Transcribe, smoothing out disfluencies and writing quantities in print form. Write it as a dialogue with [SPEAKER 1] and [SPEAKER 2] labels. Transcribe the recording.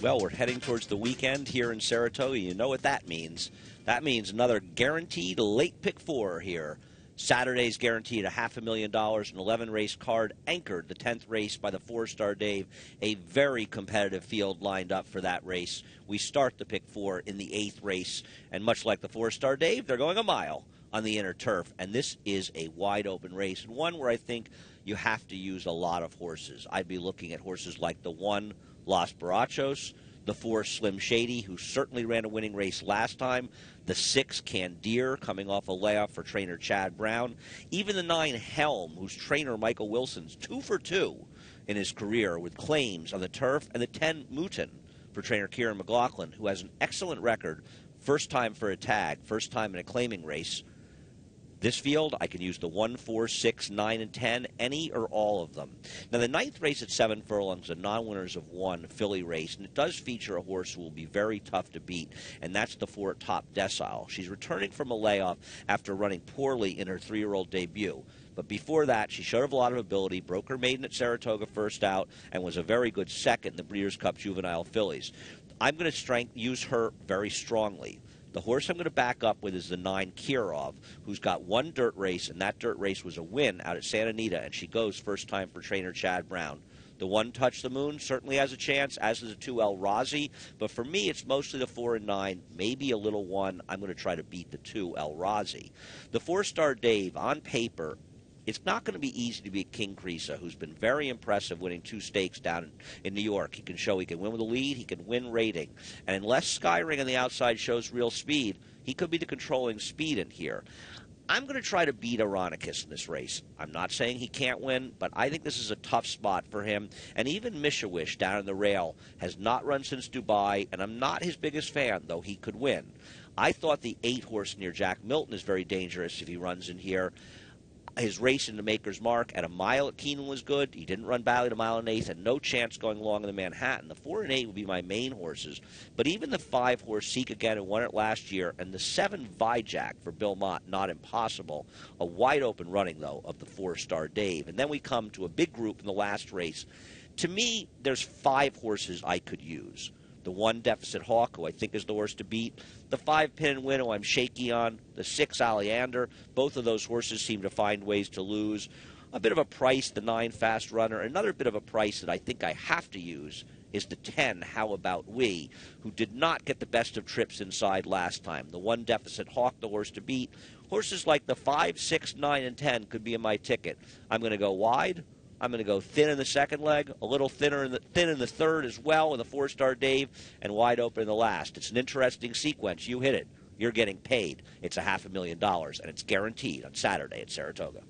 [SPEAKER 1] Well, we're heading towards the weekend here in Saratoga. You know what that means. That means another guaranteed late pick four here. Saturday's guaranteed $500,000, an 11-race card anchored the 10th race by the 4-star Dave. A very competitive field lined up for that race. We start the pick four in the 8th race, and much like the 4-star Dave, they're going a mile on the inner turf, and this is a wide-open race, and one where I think you have to use a lot of horses. I'd be looking at horses like the 1, Los Barachos, the 4, Slim Shady, who certainly ran a winning race last time, the 6, Candier, coming off a layoff for trainer Chad Brown, even the 9, Helm, whose trainer Michael Wilson's 2 for 2 in his career with claims on the turf, and the 10, Mouton, for trainer Kieran McLaughlin, who has an excellent record, first time for a tag, first time in a claiming race. This field, I can use the 1, 4, 6, 9, and 10, any or all of them. Now, the 9th race at 7 furlongs, the non-winners of 1 filly race, and it does feature a horse who will be very tough to beat, and that's the 4, Top Decile. She's returning from a layoff after running poorly in her 3-year-old debut. But before that, she showed a lot of ability, broke her maiden at Saratoga first out, and was a very good second in the Breeders' Cup Juvenile Fillies. I'm going to use her very strongly. The horse I'm going to back up with is the 9, Kirov, who's got 1 dirt race, and that dirt race was a win out at Santa Anita, and she goes first time for trainer Chad Brown. The 1, Touch the Moon, certainly has a chance, as does the 2, El Razi, but for me, it's mostly the 4 and 9, maybe a little 1. I'm going to try to beat the 2, El Razi. The 4-star Dave, on paper, it's not going to be easy to beat King Creasa, who's been very impressive winning 2 stakes down in New York. He can show he can win with a lead, he can win rating. And unless Skyring on the outside shows real speed, he could be the controlling speed in here. I'm going to try to beat Ironicus in this race. I'm not saying he can't win, but I think this is a tough spot for him. And even Mishawish down in the rail has not run since Dubai, and I'm not his biggest fan, though he could win. I thought the 8 horse near Jack Milton is very dangerous if he runs in here. His race in the Maker's Mark at a mile at Keeneland was good. He didn't run badly at a mile and 1/8, and no chance going long in the Manhattan. The 4 and 8 would be my main horses, but even the 5 horse Seek Again, who won it last year, and the 7 Vijack for Bill Mott, not impossible. A wide open running, though, of the 4-star Dave. And then we come to a big group in the last race. To me, there's 5 horses I could use. The 1, Deficit Hawk, who I think is the horse to beat. The 5, Pin and Win, who I'm shaky on. The 6, Oleander. Both of those horses seem to find ways to lose. A bit of a price, the 9, Fast Runner. Another bit of a price that I think I have to use is the 10, How About We, who did not get the best of trips inside last time. The 1, Deficit Hawk, the horse to beat. Horses like the 5, 6, 9, and 10 could be in my ticket. I'm going to go wide. I'm going to go thin in the second leg, a little thin in the third as well, in the 4-star Dave, and wide open in the last. It's an interesting sequence. You hit it. You're getting paid. It's $500,000, and it's guaranteed on Saturday at Saratoga.